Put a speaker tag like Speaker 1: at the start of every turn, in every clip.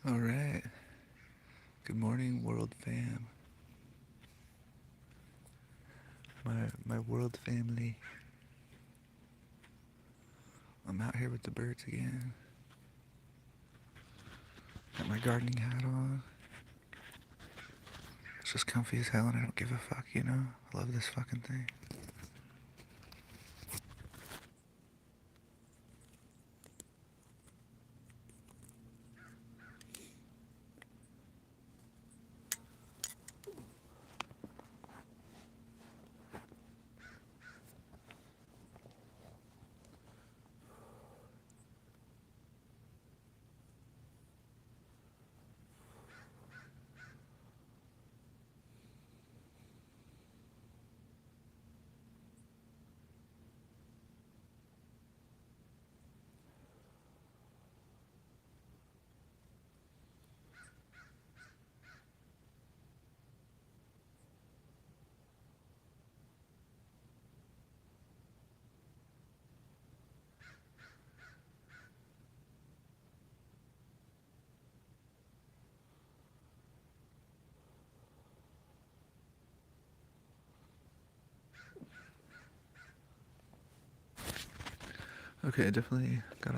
Speaker 1: All right. Good morning, world fam. My world family. I'm out here with the birds again. Got my gardening hat on. It's just comfy as hell, and I don't give a fuck. I love this fucking thing. Okay, definitely got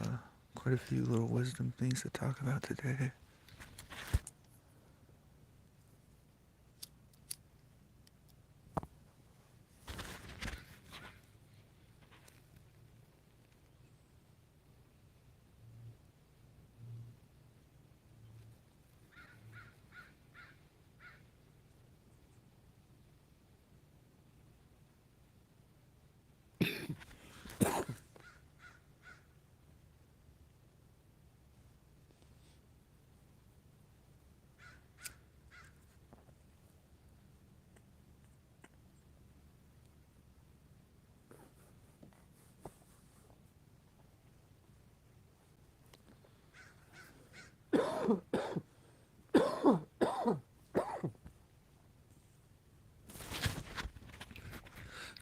Speaker 1: quite a few little wisdom things to talk about today.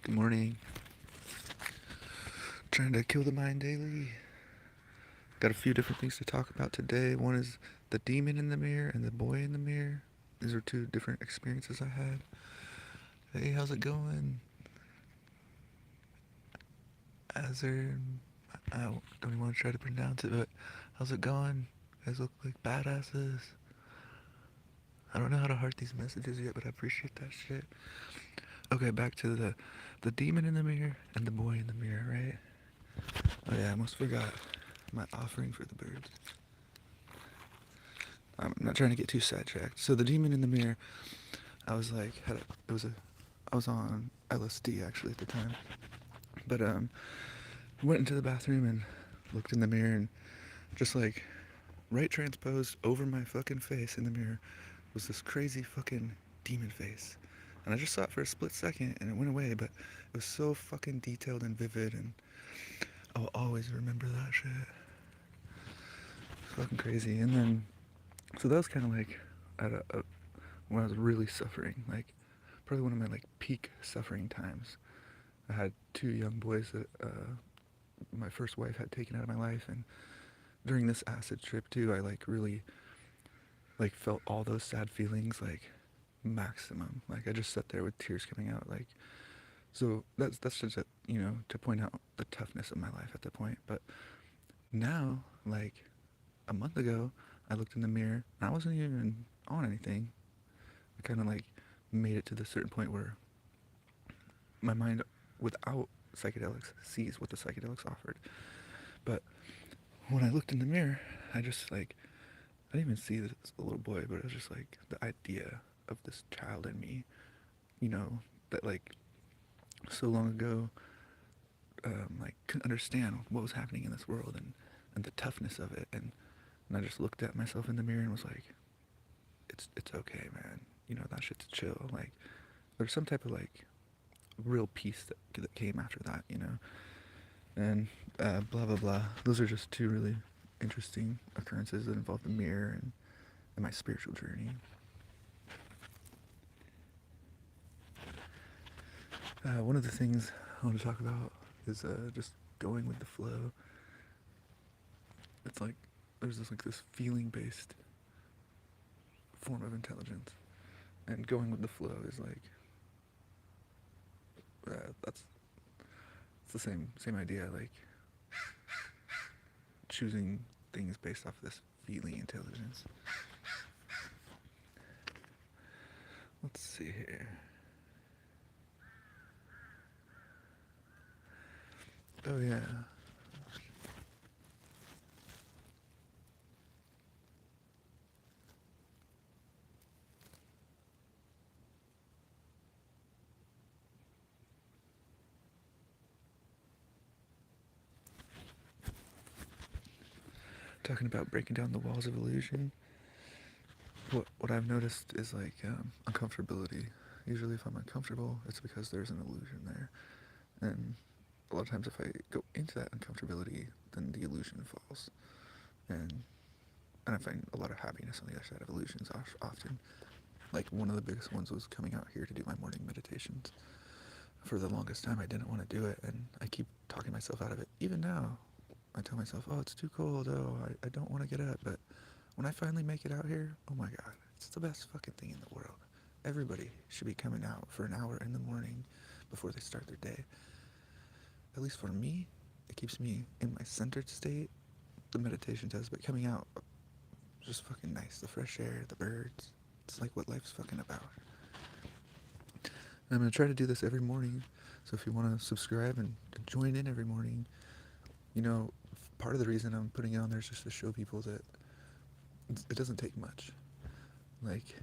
Speaker 1: Good morning. Trying to kill the mind daily. Got a few different things to talk about today. One is the demon in the mirror and the boy in the mirror. These are two different experiences I had. Hey, how's it going? Azar, I don't even want to try to pronounce it, but how's it going? You guys look like badasses. I don't know how to heart these messages yet, but I appreciate that shit. Okay, back to the demon in the mirror and the boy in the mirror, right? Oh yeah, I almost forgot my offering for the birds. I'm not trying to get too sidetracked. So the demon in the mirror, I was like, I was on LSD actually at the time, but went into the bathroom and looked in the mirror and just like right transposed over my fucking face in the mirror was this crazy fucking demon face. And I just saw it for a split second and it went away, but it was so fucking detailed and vivid, and I'll always remember that shit. It's fucking crazy. And then, so that was kind of like at when I was really suffering, like probably one of my like peak suffering times. I had two young boys that my first wife had taken out of my life, and during this acid trip too, I like really like felt all those sad feelings like maximum. Like I just sat there with tears coming out. Like so that's just to point out the toughness of my life at that point. But now, like a month ago, I looked in the mirror and I wasn't even on anything. I kind of like made it to the certain point where my mind, without psychedelics, sees what the psychedelics offered. But when I looked in the mirror, I just like I didn't even see this little boy, but it was just like the idea of this child in me, that like so long ago, like couldn't understand what was happening in this world, and the toughness of it, and I just looked at myself in the mirror and was like, it's okay, man. That shit's chill. Like there's some type of like real peace that came after that. And blah blah blah. Those are just two really interesting occurrences that involve the mirror and my spiritual journey. One of the things I want to talk about is just going with the flow. It's like there's this feeling based form of intelligence, and going with the flow is like that's it's the same idea. Like choosing things based off of this feeling intelligence. Let's see here. Oh yeah. Talking about breaking down the walls of illusion. What I've noticed is like uncomfortability. Usually, if I'm uncomfortable, it's because there's an illusion there, and a lot of times, if I go into that uncomfortability, then the illusion falls, and I find a lot of happiness on the other side of illusions often. Like one of the biggest ones was coming out here to do my morning meditations. For the longest time, I didn't want to do it, and I keep talking myself out of it. Even now, I tell myself, "Oh, it's too cold. Oh, I don't want to get up." But when I finally make it out here, oh my god, it's the best fucking thing in the world. Everybody should be coming out for an hour in the morning before they start their day. At least for me, it keeps me in my centered state. The meditation does, but coming out, just fucking nice. The fresh air, the birds. It's like what life's fucking about. And I'm gonna try to do this every morning. So if you want to subscribe and join in every morning, you know, part of the reason I'm putting it on there is just to show people that it doesn't take much. Like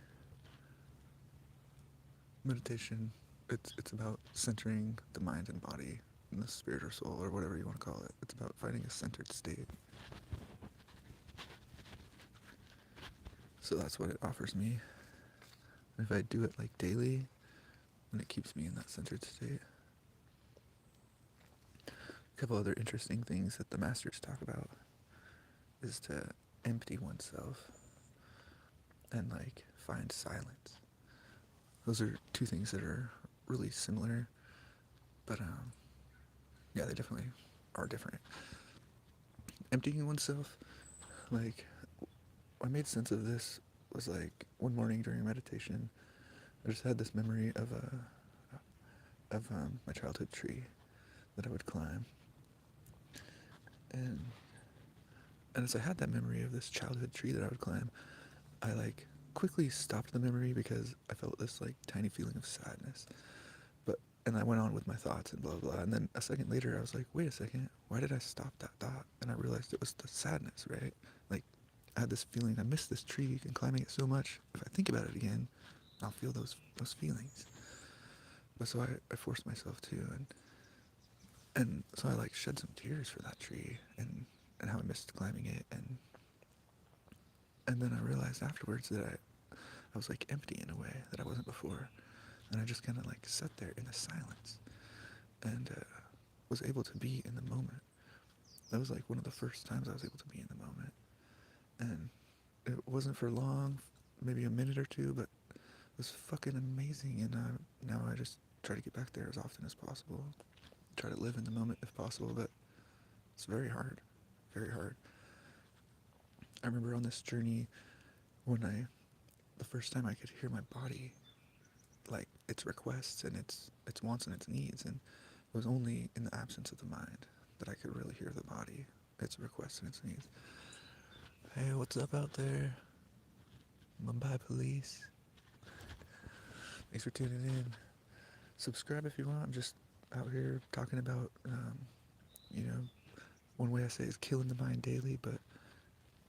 Speaker 1: meditation, it's about centering the mind and body and the spirit or soul or whatever you want to call it. It's about finding a centered state. So that's what it offers me. And if I do it like daily, then it keeps me in that centered state. A couple other interesting things that the masters talk about is to empty oneself and like find silence. Those are two things that are really similar, but yeah, they definitely are different. Emptying oneself, like, what made sense of this was like one morning during meditation, I just had this memory of my childhood tree that I would climb, and as I had that memory of this childhood tree that I would climb, I like quickly stopped the memory because I felt this like tiny feeling of sadness. And I went on with my thoughts and blah blah. And then a second later, I was like, wait a second, why did I stop that thought? And I realized it was the sadness, right? Like I had this feeling I missed this tree and climbing it so much. If I think about it again, I'll feel those feelings. But so I forced myself to, and so I like shed some tears for that tree and how I missed climbing it, and then I realized afterwards that I was like empty in a way that I wasn't before. And I just kind of like sat there in the silence and was able to be in the moment. That was like one of the first times I was able to be in the moment. And it wasn't for long, maybe a minute or two, but it was fucking amazing. And now I just try to get back there as often as possible. Try to live in the moment if possible, but it's very hard, very hard. I remember on this journey when the first time I could hear my body, like its requests and its wants and its needs, and it was only in the absence of the mind that I could really hear the body, its requests and its needs. Hey, what's up out there? Mumbai police. Thanks for tuning in. Subscribe if you want. I'm just out here talking about, one way I say is killing the mind daily, but,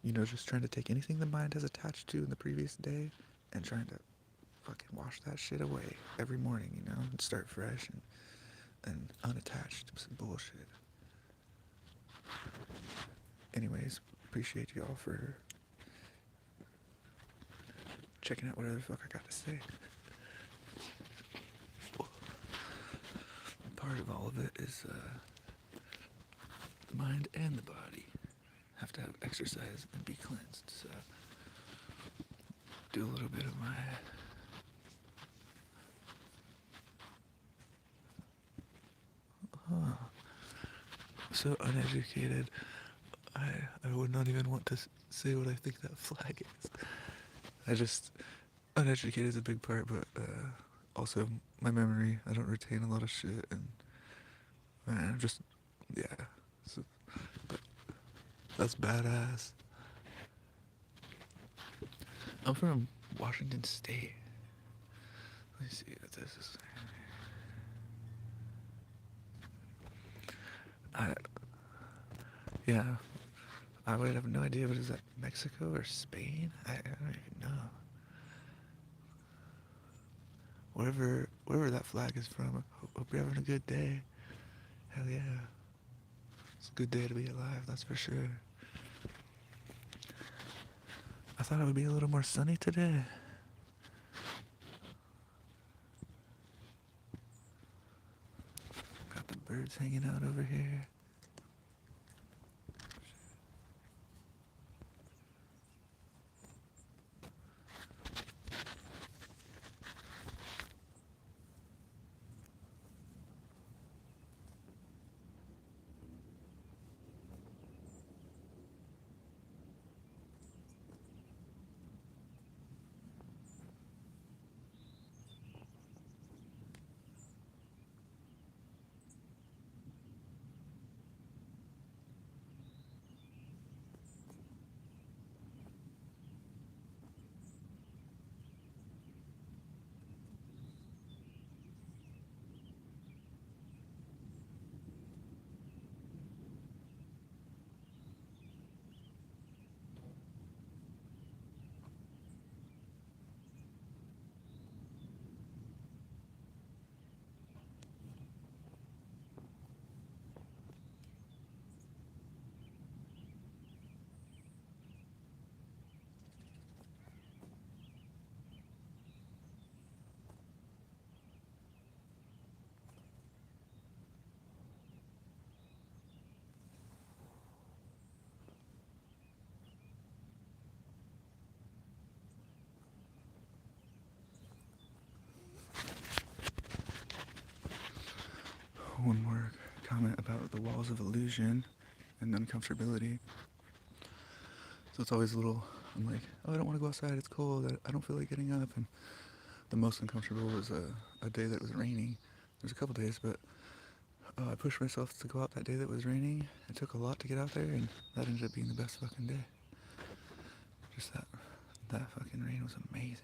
Speaker 1: just trying to take anything the mind has attached to in the previous day and trying to fucking wash that shit away every morning, and start fresh and unattached to some bullshit. Anyways, appreciate y'all for checking out whatever the fuck I got to say. Part of all of it is the mind and the body have to have exercise and be cleansed. So do a little bit of my so uneducated. I would not even want to say what I think that flag is. I just uneducated is a big part, but also my memory. I don't retain a lot of shit, and man, I'm just yeah. So, but that's badass. I'm from Washington State. Let me see what this is. I yeah. I would have no idea. What is that? Mexico or Spain? I don't even know. Wherever that flag is from. Hope you're having a good day. Hell yeah. It's a good day to be alive. That's for sure. I thought it would be a little more sunny today. Got the birds hanging out over here. One more comment about the walls of illusion and uncomfortability. So it's always a little, I'm like, oh, I don't want to go outside, it's cold, I don't feel like getting up. And the most uncomfortable was a day that was raining. There's a couple days, but I pushed myself to go out that day that was raining. It took a lot to get out there, and that ended up being the best fucking day. Just that fucking rain was amazing.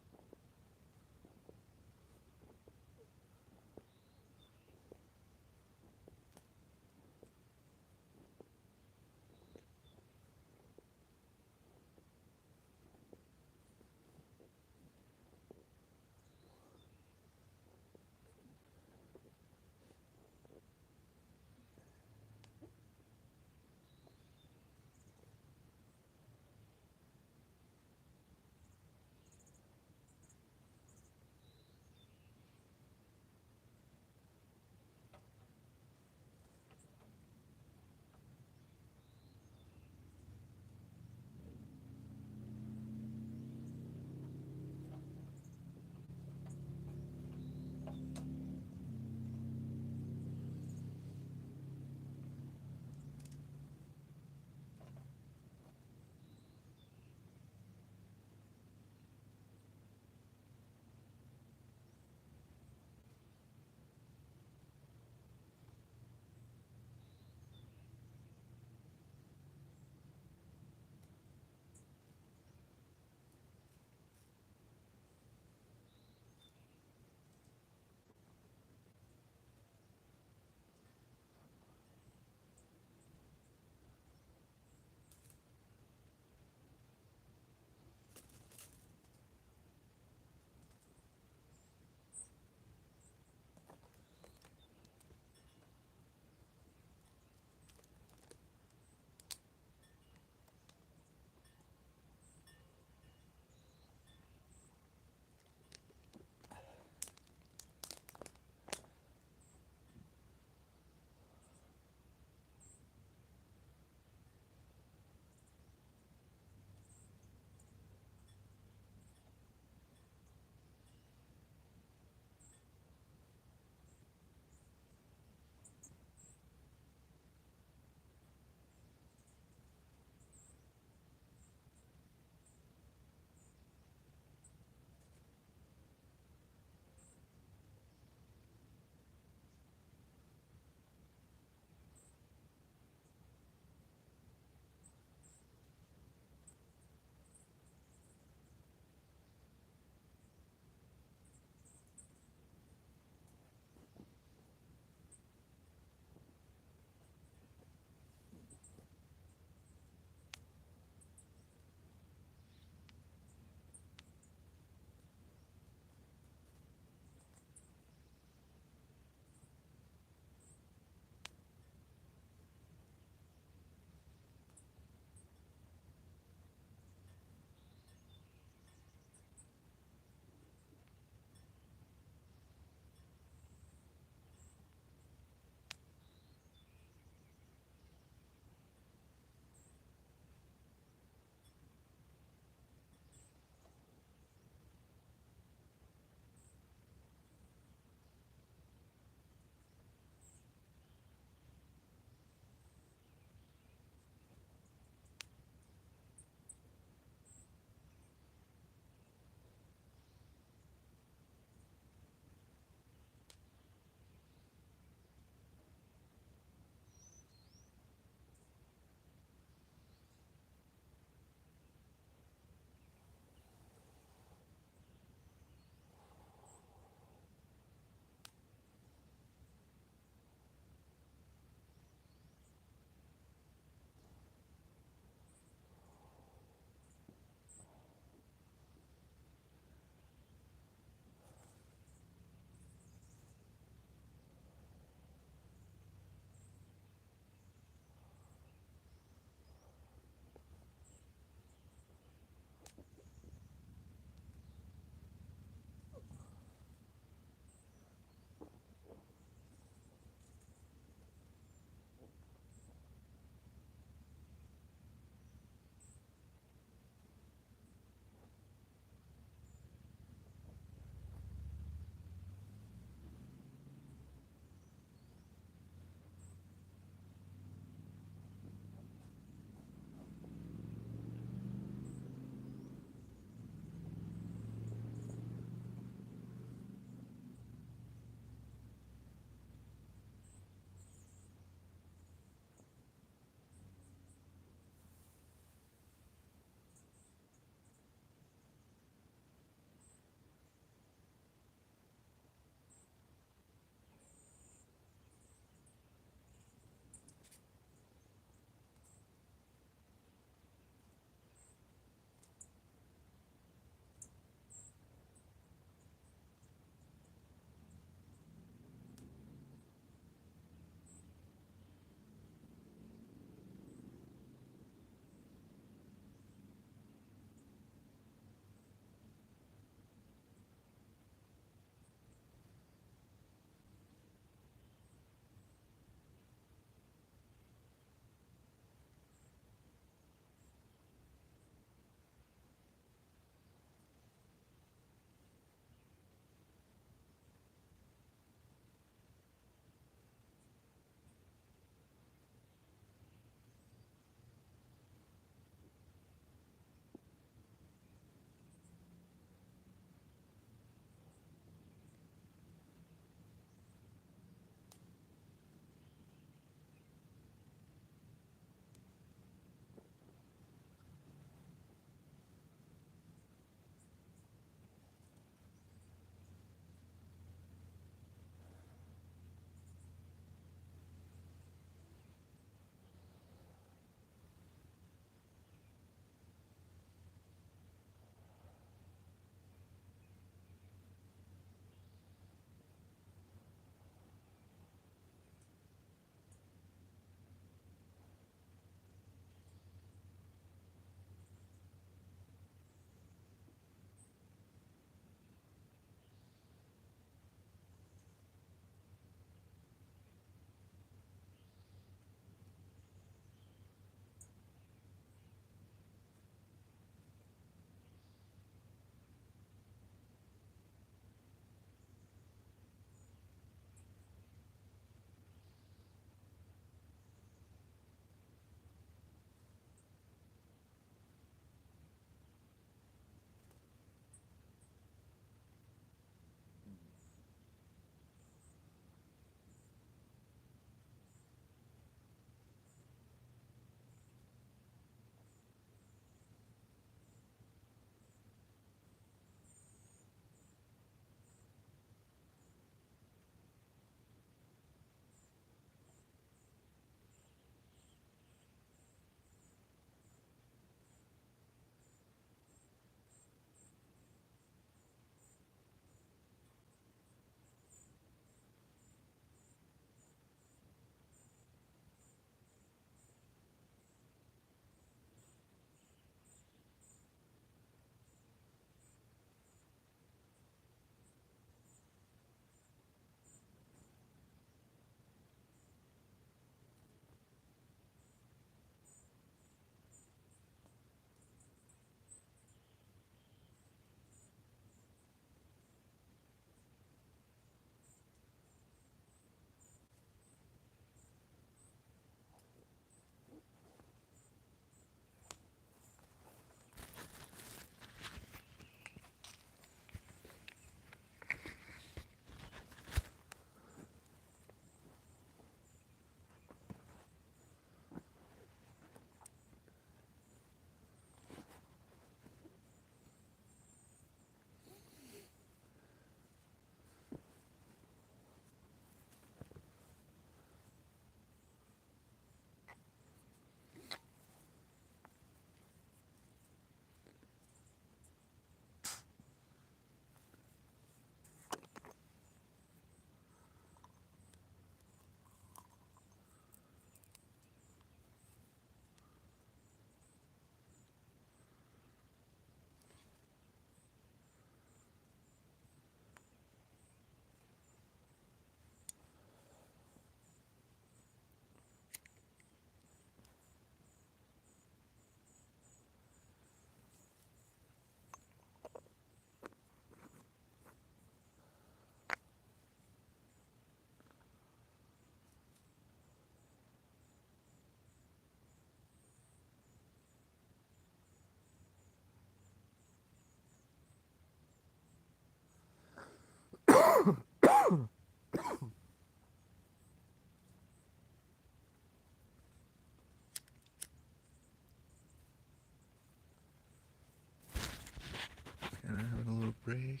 Speaker 1: break.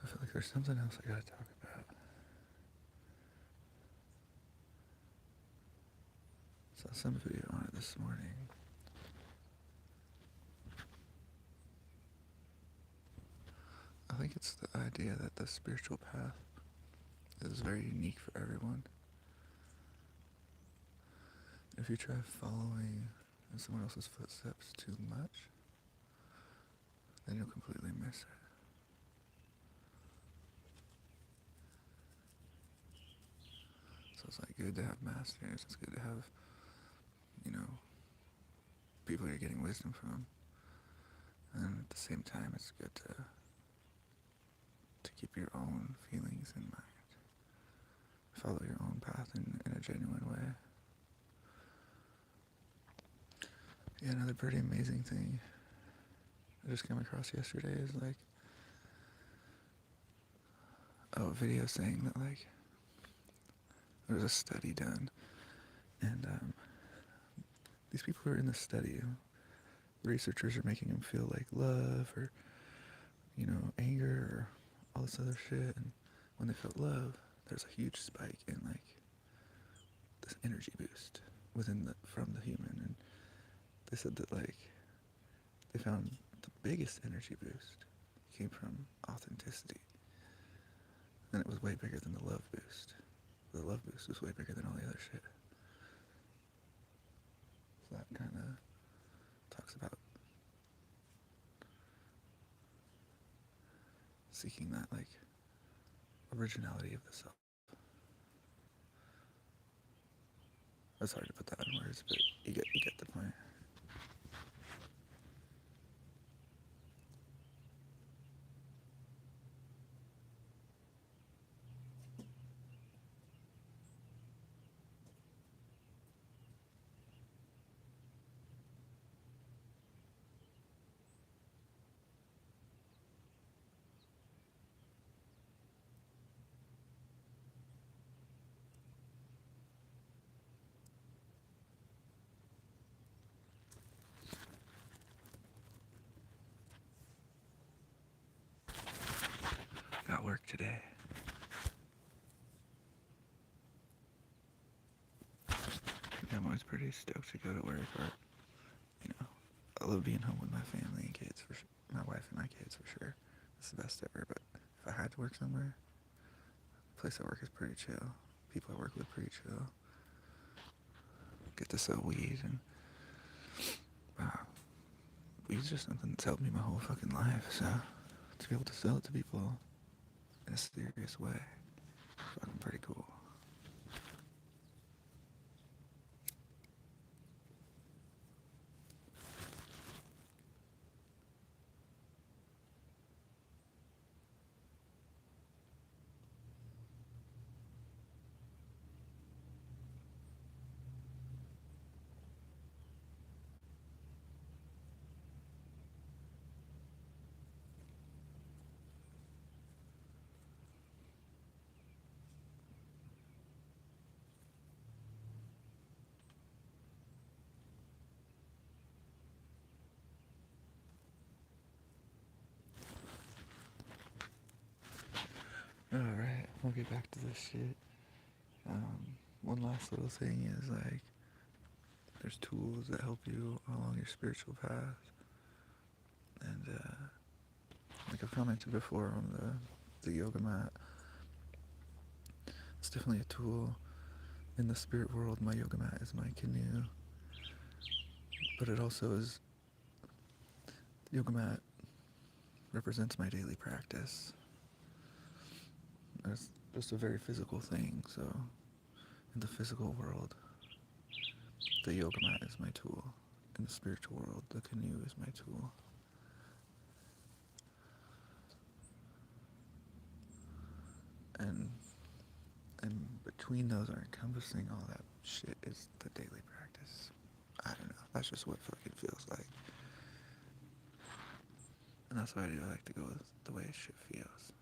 Speaker 1: I feel like there's something else I gotta talk about. Saw some video on it this morning. I think it's the idea that the spiritual path is very unique for everyone. If you try following in someone else's footsteps too much, then you'll completely miss it. So it's like good to have masters. It's good to have, people you're getting wisdom from. And at the same time, it's good to keep your own feelings in mind. Follow your own path in a genuine way. Yeah, another pretty amazing thing I just came across yesterday is like a video saying that like there was a study done, and these people who are in the study, researchers are making them feel like love or anger or all this other shit, and when they felt love, there's a huge spike in like this energy boost from the human, and they said that like they found the biggest energy boost came from authenticity, and it was way bigger than the love boost. The love boost was way bigger than all the other shit. So that kind of talks about seeking that like originality of the self. It's hard to put that in words, but you get the point. Got work today. I'm always pretty stoked to go to work, or I love being home with my family and kids, my wife and my kids for sure. It's the best ever. But if I had to work somewhere, the place I work is pretty chill. People I work with pretty chill. Get to sell weed, and weed's just something that's helped me my whole fucking life. So to be able to sell it to people in a serious way, is fucking pretty cool. Alright, we'll get back to this shit. One last little thing is like there's tools that help you along your spiritual path, and like I've commented before on the yoga mat. It's definitely a tool. In the spirit world, my yoga mat is my canoe, but it also is, the yoga mat represents my daily practice. It's just a very physical thing, so in the physical world, the yoga mat is my tool. In the spiritual world, the canoe is my tool. And between those, are encompassing all that shit, is the daily practice. I don't know. That's just what fucking feels like. And that's why I do like to go with the way shit feels.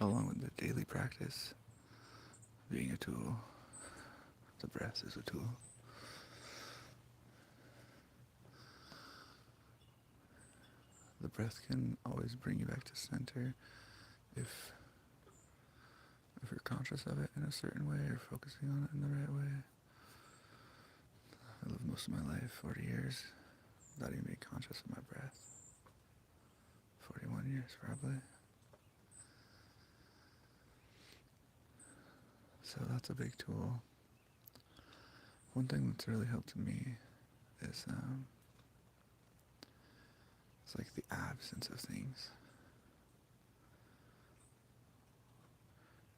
Speaker 1: along with the daily practice being a tool. The breath is a tool. The breath can always bring you back to center if you're conscious of it in a certain way or focusing on it in the right way. I lived most of my life, 40 years, without even being conscious of my breath. 41 years probably. So that's a big tool. One thing that's really helped me is it's like the absence of things.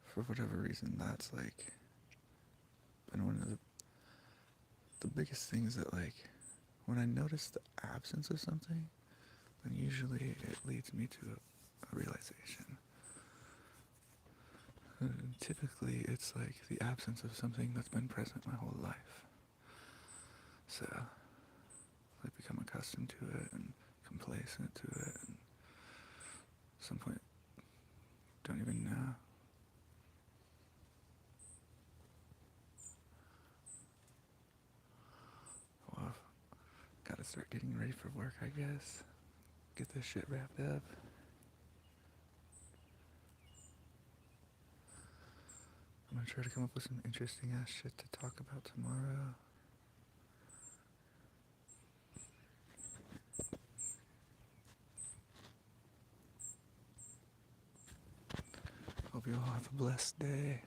Speaker 1: For whatever reason, that's like been one of the biggest things that, like, when I notice the absence of something, then usually it leads me to a realization. And typically it's like the absence of something that's been present my whole life. So I become accustomed to it and complacent to it, and at some point don't even know. Well, I've gotta start getting ready for work, I guess. Get this shit wrapped up. I'm gonna try to come up with some interesting ass shit to talk about tomorrow. Hope you all have a blessed day.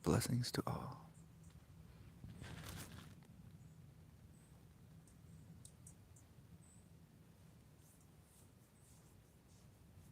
Speaker 1: Blessings to all.